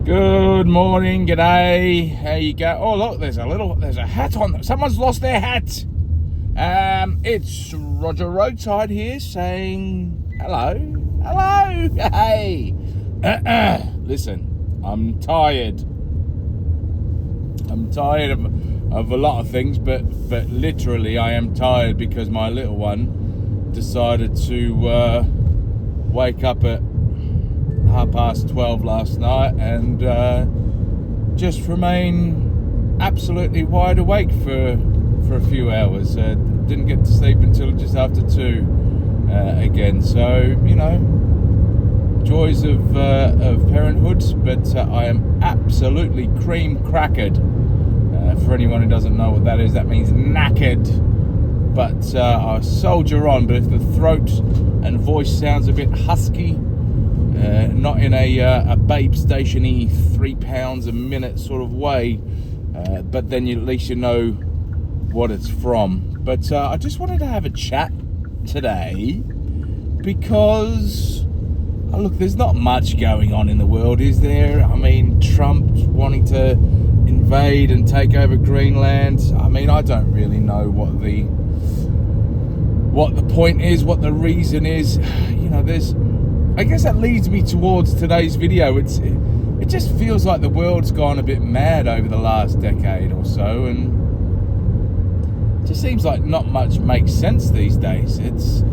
Good morning, g'day. How you go? Oh look, there's a hat on. Someone's lost their hat. It's Roger Roadside here saying hello, hey. Listen, I'm tired. I'm tired of a lot of things, but literally I am tired because my little one decided to wake up at 12:30 last night and just remain absolutely wide awake for a few hours. Didn't get to sleep until just after 2 again. So joys of parenthood, but I am absolutely cream crackered. For anyone who doesn't know what that is, that means knackered. But I soldier on. But if the throat and voice sounds a bit husky, not in a babe stationy 3 pounds a minute sort of way, but then at least you know what it's from. But I just wanted to have a chat today because look, there's not much going on in the world, is there? I mean, Trump wanting to invade and take over Greenland. I mean, I don't really know what the point is, what the reason is. I guess that leads me towards today's video. It just feels like the world's gone a bit mad over the last decade or so, and it just seems like not much makes sense these days. It's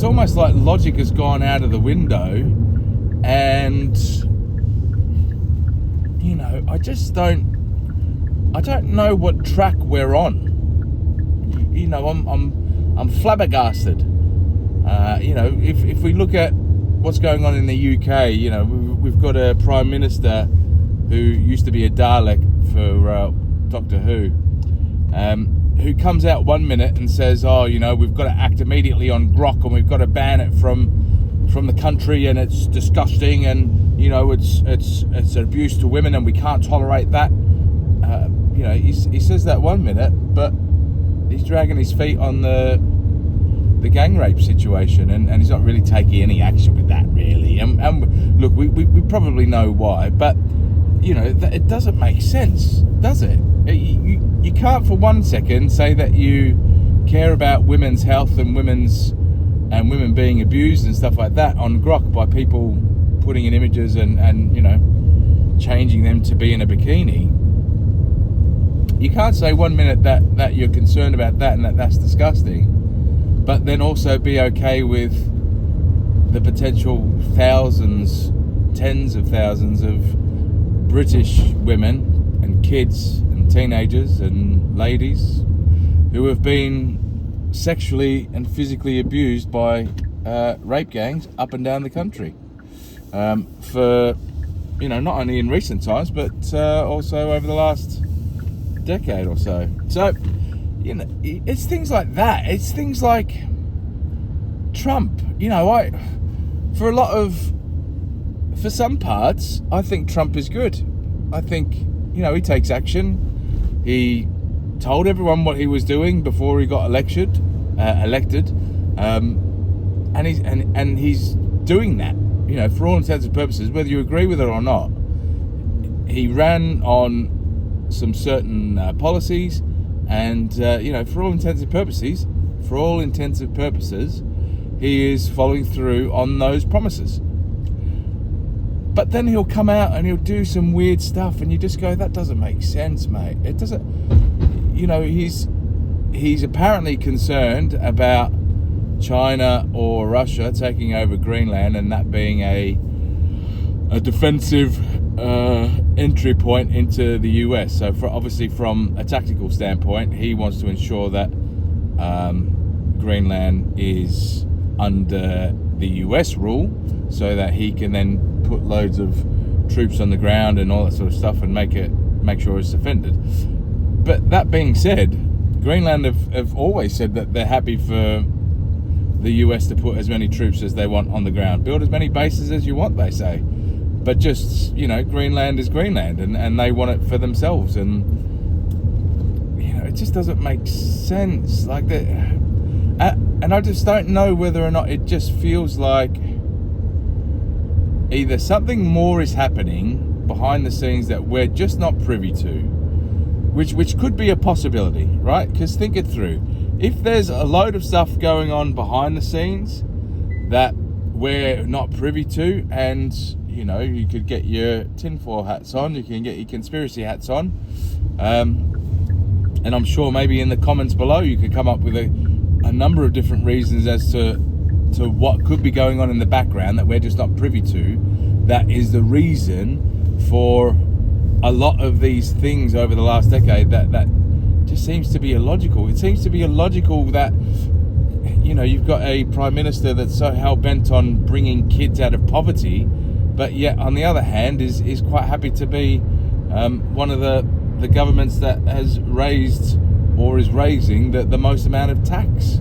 almost like logic has gone out of the window, and I don't know what track we're on. I'm flabbergasted. If we look at what's going on in the UK, we've got a Prime Minister who used to be a Dalek for Doctor Who comes out 1 minute and says, we've got to act immediately on grok and we've got to ban it from the country and it's disgusting and it's an abuse to women and we can't tolerate that. He says that 1 minute, but he's dragging his feet on the gang rape situation, and he's not really taking any action with that, really. And look, we probably know why, but it doesn't make sense, does it? You can't for 1 second say that you care about women's health and women being abused and stuff like that on grok by people putting in images and changing them to be in a bikini. You can't say 1 minute that you're concerned about that and that's disgusting, but then also be okay with the potential thousands, tens of thousands of British women and kids and teenagers and ladies who have been sexually and physically abused by rape gangs up and down the country for not only in recent times but also over the last decade or so. So it's things like that. It's things like Trump. For some parts, I think Trump is good. I think he takes action. He told everyone what he was doing before he got elected, and he's doing that. For all intents and purposes, whether you agree with it or not. He ran on some certain policies, and for all intents and purposes, he is following through on those promises. But then he'll come out and he'll do some weird stuff, and you just go, that doesn't make sense, mate. It doesn't. He's apparently concerned about China or Russia taking over Greenland, and that being a defensive entry point into the US. So obviously from a tactical standpoint, he wants to ensure that Greenland is under the US rule, so that he can then put loads of troops on the ground and all that sort of stuff and make sure it's defended. But that being said, Greenland have always said that they're happy for the US to put as many troops as they want on the ground, build as many bases as you want, they say. But just, Greenland is Greenland, and they want it for themselves, and it just doesn't make sense. Like that, and I just don't know whether or not it just feels like either something more is happening behind the scenes that we're just not privy to, which could be a possibility, right? Because think it through. If there's a load of stuff going on behind the scenes that we're not privy to, and you could get your tinfoil hats on, you can get your conspiracy hats on, and I'm sure maybe in the comments below you could come up with a number of different reasons as to what could be going on in the background that we're just not privy to, that is the reason for a lot of these things over the last decade that just seems to be illogical. It seems to be illogical that you've got a prime minister that's so hell-bent on bringing kids out of poverty, but yet on the other hand is quite happy to be one of the governments that has raised or is raising the most amount of tax,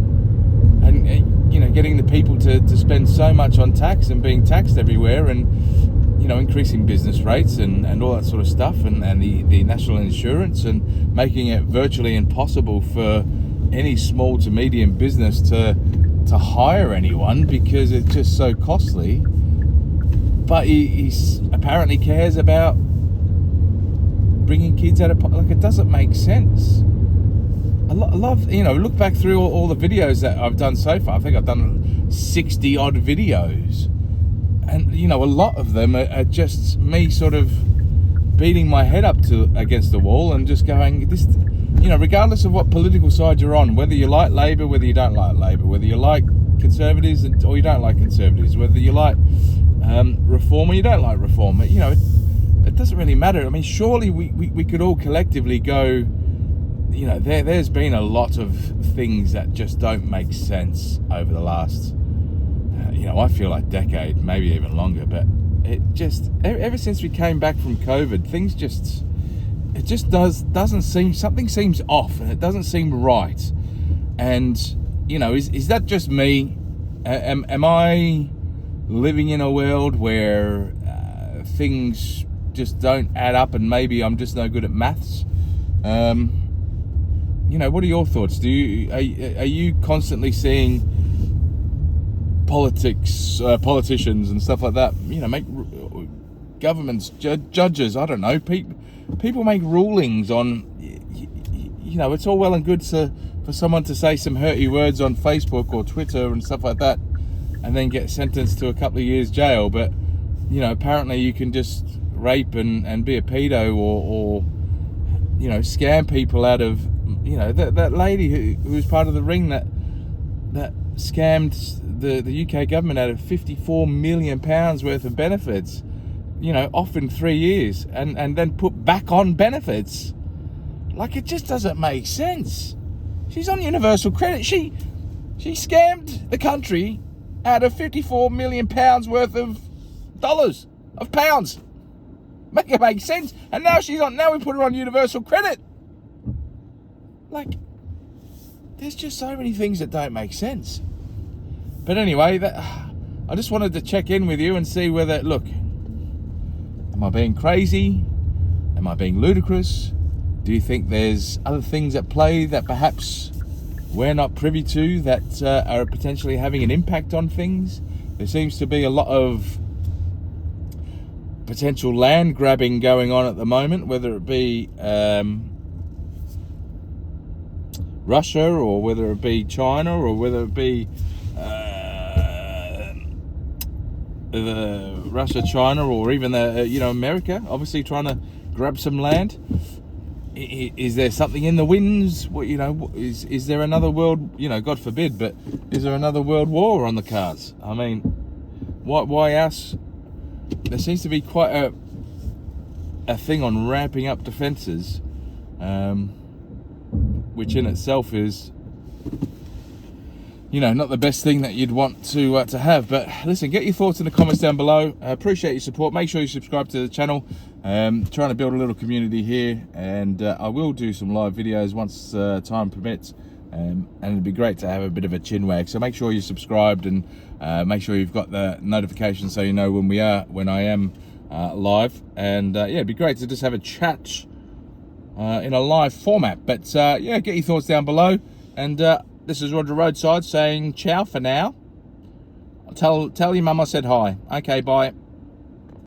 and getting the people to spend so much on tax and being taxed everywhere, and increasing business rates and all that sort of stuff, and the national insurance, and making it virtually impossible for any small to medium business to hire anyone because it's just so costly. But he apparently cares about bringing kids out of it doesn't make sense. I love look back through all the videos that I've done so far. I think I've done 60 odd videos, and a lot of them are just me sort of beating my head up against the wall and just going, this, regardless of what political side you're on, whether you like Labour, whether you don't like Labour, whether you like Conservatives or you don't like Conservatives, whether you like Reform or you don't like Reform, it doesn't really matter. I mean, surely we could all collectively go, there's been a lot of things that just don't make sense over the last, I feel like decade, maybe even longer, but it just, ever since we came back from COVID, things just, it just doesn't seem, something seems off, and it doesn't seem right. And, is that just me? Am I living in a world where things just don't add up, and maybe I'm just no good at maths? What are your thoughts? Are you constantly seeing politicians and stuff like that, make governments, judges, I don't know, people make rulings on, it's all well and good for someone to say some hurty words on Facebook or Twitter and stuff like that, and then get sentenced to a couple of years jail, but apparently you can just rape and be a pedo or scam people out of, that lady who was part of the ring that scammed the UK government out of £54 million worth of benefits, off in 3 years, and then put back on benefits. Like, it just doesn't make sense. She's on universal credit. She scammed the country out of £54 million worth of dollars, of pounds. Make it make sense. And now now we put her on universal credit. Like, there's just so many things that don't make sense. But anyway, I just wanted to check in with you and see whether, look, am I being crazy? Am I being ludicrous? Do you think there's other things at play that perhaps we're not privy to that are potentially having an impact on things? There seems to be a lot of potential land grabbing going on at the moment, whether it be Russia, or whether it be China, or whether it be Russia, China, or even America, obviously trying to grab some land. Is there something in the winds? Is there another world? God forbid, but is there another world war on the cards? I mean, why us? There seems to be quite a thing on ramping up defences, which in itself is, not the best thing that you'd want to have. But listen, get your thoughts in the comments down below. I appreciate your support. Make sure you subscribe to the channel. Trying to build a little community here, and I will do some live videos once time permits. And it'd be great to have a bit of a chin wag. So make sure you're subscribed, and make sure you've got the notification so you know when I am live. And it'd be great to just have a chat in a live format. But get your thoughts down below. And this is Roger Roadside saying ciao for now. Tell your mum I said hi. Okay, bye.